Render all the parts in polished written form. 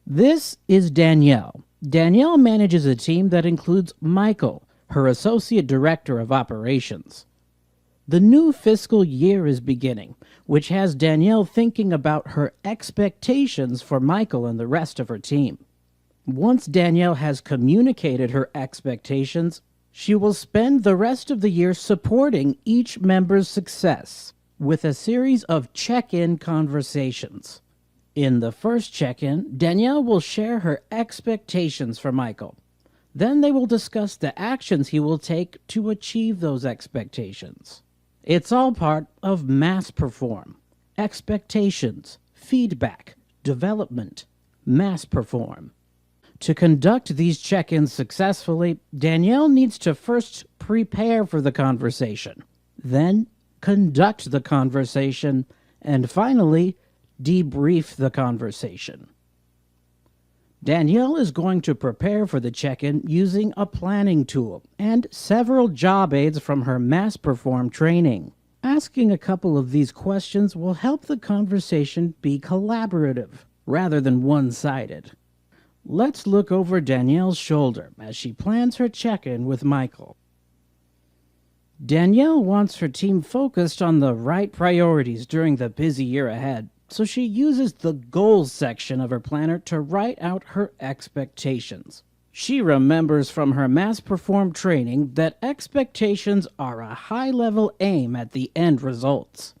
This is Danielle. Danielle manages a team that includes Michael, her Associate Director of Operations. The new fiscal year is beginning, which has Danielle thinking about her expectations for Michael and the rest of her team. Once Danielle has communicated her expectations, she will spend the rest of the year supporting each member's success with a series of check-in conversations. In the first check-in, Danielle will share her expectations for Michael. Then they will discuss the actions he will take to achieve those expectations. It's all part of Mass Perform. Expectations, feedback, development, Mass Perform. To conduct these check-ins successfully, Danielle needs to first prepare for the conversation, then conduct the conversation, and finally, debrief the conversation. Danielle is going to prepare for the check-in using a planning tool and several job aids from her Mass Perform training. Asking a couple of these questions will help the conversation be collaborative rather than one-sided. Let's look over Danielle's shoulder as she plans her check-in with Michael. Danielle wants her team focused on the right priorities during the busy year ahead, so she uses the goals section of her planner to write out her expectations. She remembers from her Mass Perform training that expectations are a high-level aim at the end results.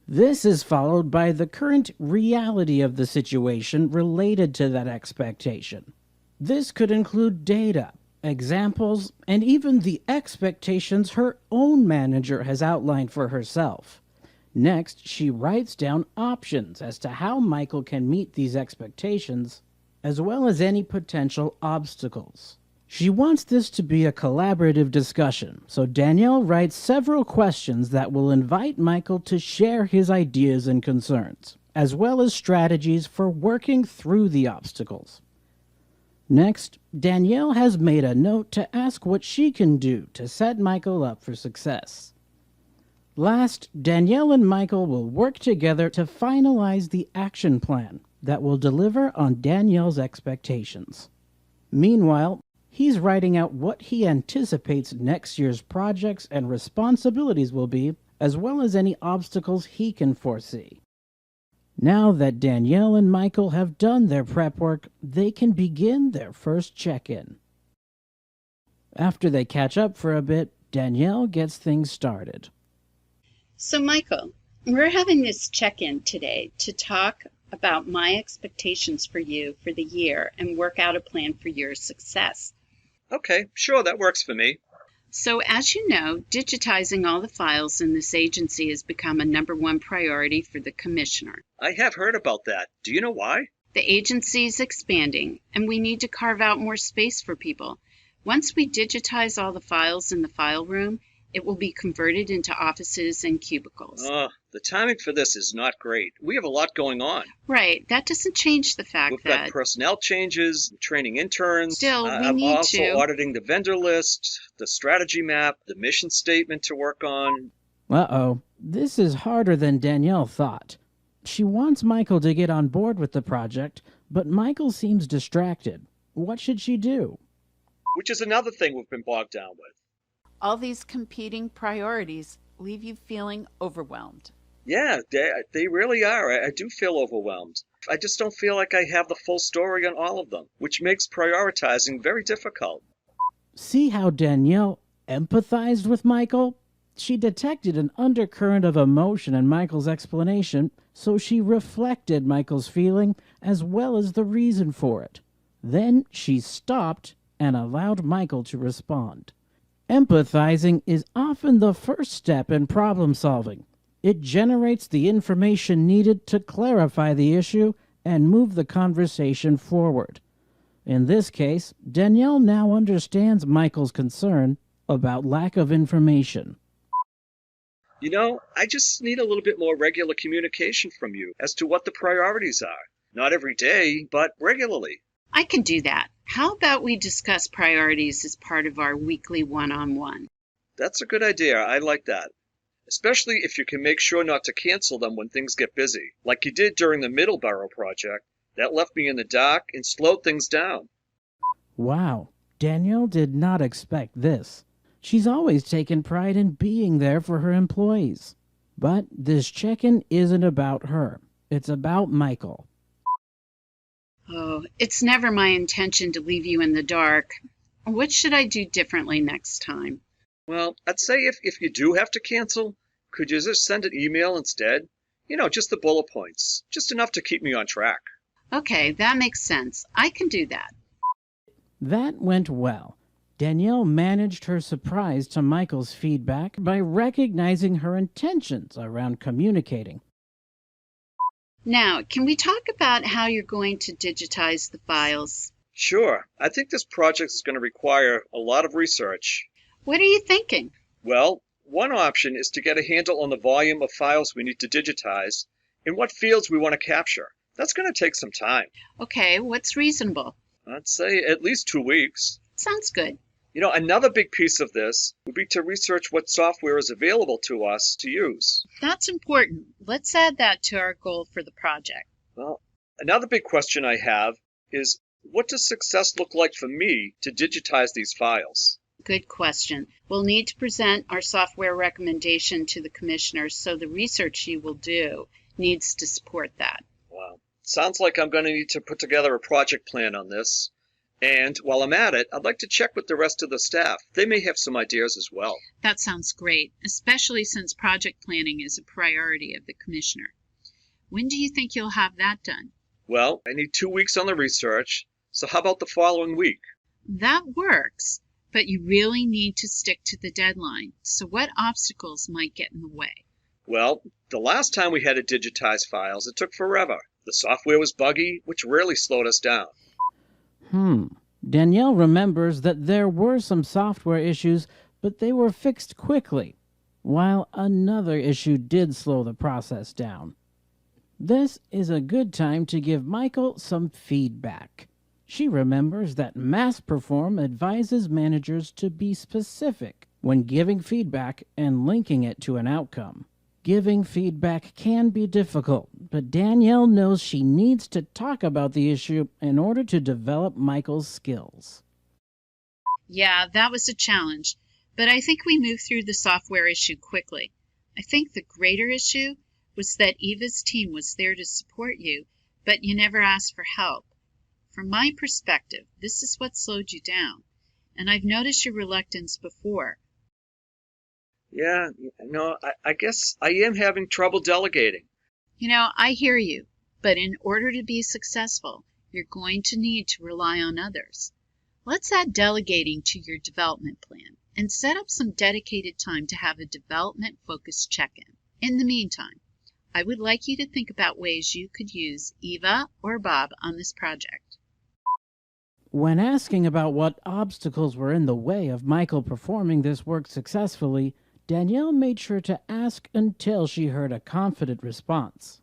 This is followed by the current reality of the situation related to that expectation. This could include data, examples, and even the expectations her own manager has outlined for herself. Next, she writes down options as to how Michael can meet these expectations, as well as any potential obstacles. She wants this to be a collaborative discussion, so Danielle writes several questions that will invite Michael to share his ideas and concerns, as well as strategies for working through the obstacles. Next, Danielle has made a note to ask what she can do to set Michael up for success. Last, Danielle and Michael will work together to finalize the action plan that will deliver on Danielle's expectations. Meanwhile, he's writing out what he anticipates next year's projects and responsibilities will be, as well as any obstacles he can foresee. Now that Danielle and Michael have done their prep work, they can begin their first check-in. After they catch up for a bit, Danielle gets things started. So Michael, we're having this check-in today to talk about my expectations for you for the year and work out a plan for your success. Okay, sure, that works for me. So as you know, digitizing all the files in this agency has become a #1 priority for the commissioner. I have heard about that. Do you know why? The agency is expanding, and we need to carve out more space for people. Once we digitize all the files in the file room, it will be converted into offices and cubicles. The timing for this is not great. We have a lot going on. Right. That doesn't change the fact We've that got personnel changes, training interns. Still, we I'm need also to auditing the vendor list, the strategy map, the mission statement to work on. Uh-oh, this is harder than Danielle thought. She wants Michael to get on board with the project, but Michael seems distracted. What should she do? Which is another thing we've been bogged down with. All these competing priorities leave you feeling overwhelmed. Yeah, they really are. I do feel overwhelmed. I just don't feel like I have the full story on all of them, which makes prioritizing very difficult. See how Danielle empathized with Michael? She detected an undercurrent of emotion in Michael's explanation, so she reflected Michael's feeling as well as the reason for it. Then she stopped and allowed Michael to respond. Empathizing is often the first step in problem solving. It generates the information needed to clarify the issue and move the conversation forward. In this case, Danielle now understands Michael's concern about lack of information. You know, I just need a little bit more regular communication from you as to what the priorities are. Not every day, but regularly. I can do that. How about we discuss priorities as part of our weekly one-on-one? That's a good idea. I like that. Especially if you can make sure not to cancel them when things get busy, like you did during the Middleborough project. That left me in the dark and slowed things down. Wow, Danielle did not expect this. She's always taken pride in being there for her employees. But this check-in isn't about her. It's about Michael. Oh, it's never my intention to leave you in the dark. What should I do differently next time? Well, I'd say if you do have to cancel, could you just send an email instead? Just the bullet points. Just enough to keep me on track. Okay, that makes sense. I can do that. That went well. Danielle managed her surprise to Michael's feedback by recognizing her intentions around communicating. Now, can we talk about how you're going to digitize the files? Sure, I think this project is going to require a lot of research. What are you thinking? Well, one option is to get a handle on the volume of files we need to digitize and what fields we want to capture. That's going to take some time. Okay, what's reasonable? I'd say at least 2 weeks. Sounds good. Another big piece of this would be to research what software is available to us to use. That's important. Let's add that to our goal for the project. Well, another big question I have is, what does success look like for me to digitize these files? Good question. We'll need to present our software recommendation to the commissioners, so the research you will do needs to support that. Wow. Sounds like I'm going to need to put together a project plan on this. And while I'm at it, I'd like to check with the rest of the staff. They may have some ideas as well. That sounds great, especially since project planning is a priority of the commissioner. When do you think you'll have that done? Well, I need 2 weeks on the research, so how about the following week? That works, but you really need to stick to the deadline. So what obstacles might get in the way? Well, the last time we had to digitize files, it took forever. The software was buggy, which really slowed us down. Danielle remembers that there were some software issues, but they were fixed quickly, while another issue did slow the process down. This is a good time to give Michael some feedback. She remembers that Mass Perform advises managers to be specific when giving feedback and linking it to an outcome. Giving feedback can be difficult, but Danielle knows she needs to talk about the issue in order to develop Michael's skills. Yeah, that was a challenge, but I think we moved through the software issue quickly. I think the greater issue was that Eva's team was there to support you, but you never asked for help. From my perspective, this is what slowed you down, and I've noticed your reluctance before. Yeah, I guess I am having trouble delegating. I hear you, but in order to be successful, you're going to need to rely on others. Let's add delegating to your development plan and set up some dedicated time to have a development-focused check-in. In the meantime, I would like you to think about ways you could use Eva or Bob on this project. When asking about what obstacles were in the way of Michael performing this work successfully, Danielle made sure to ask until she heard a confident response.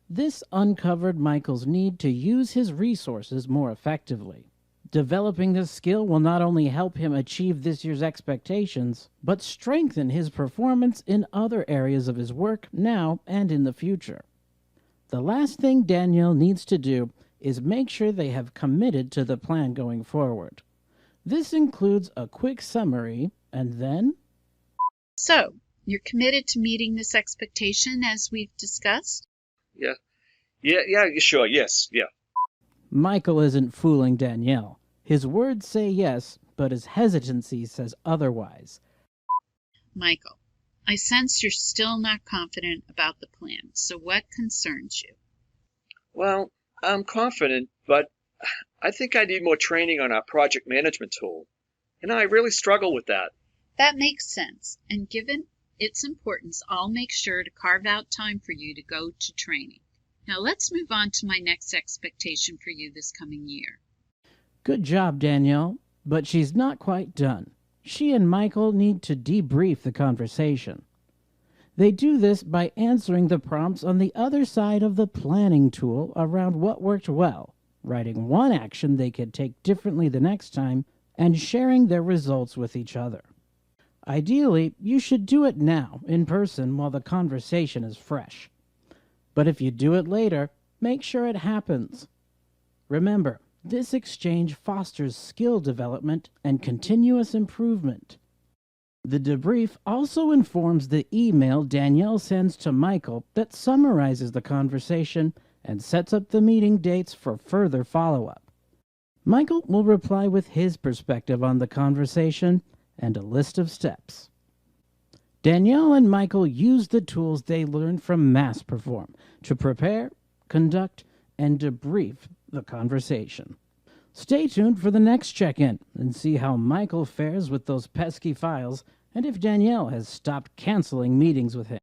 This uncovered Michael's need to use his resources more effectively. Developing this skill will not only help him achieve this year's expectations, but strengthen his performance in other areas of his work now and in the future. The last thing Danielle needs to do is make sure they have committed to the plan going forward. This includes a quick summary and then... So, you're committed to meeting this expectation as we've discussed? Yeah, sure, yes, yeah. Michael isn't fooling Danielle. His words say yes, but his hesitancy says otherwise. Michael, I sense you're still not confident about the plan, so what concerns you? Well, I'm confident, but I think I need more training on our project management tool. And I really struggle with that. That makes sense, and given its importance, I'll make sure to carve out time for you to go to training. Now let's move on to my next expectation for you this coming year. Good job, Danielle, but she's not quite done. She and Michael need to debrief the conversation. They do this by answering the prompts on the other side of the planning tool around what worked well, writing one action they could take differently the next time, and sharing their results with each other. Ideally, you should do it now, in person, while the conversation is fresh. But if you do it later, make sure it happens. Remember, this exchange fosters skill development and continuous improvement. The debrief also informs the email Danielle sends to Michael that summarizes the conversation and sets up the meeting dates for further follow-up. Michael will reply with his perspective on the conversation and a list of steps. Danielle and Michael use the tools they learned from Mass Perform to prepare, conduct, and debrief the conversation. Stay tuned for the next check-in and see how Michael fares with those pesky files and if Danielle has stopped canceling meetings with him.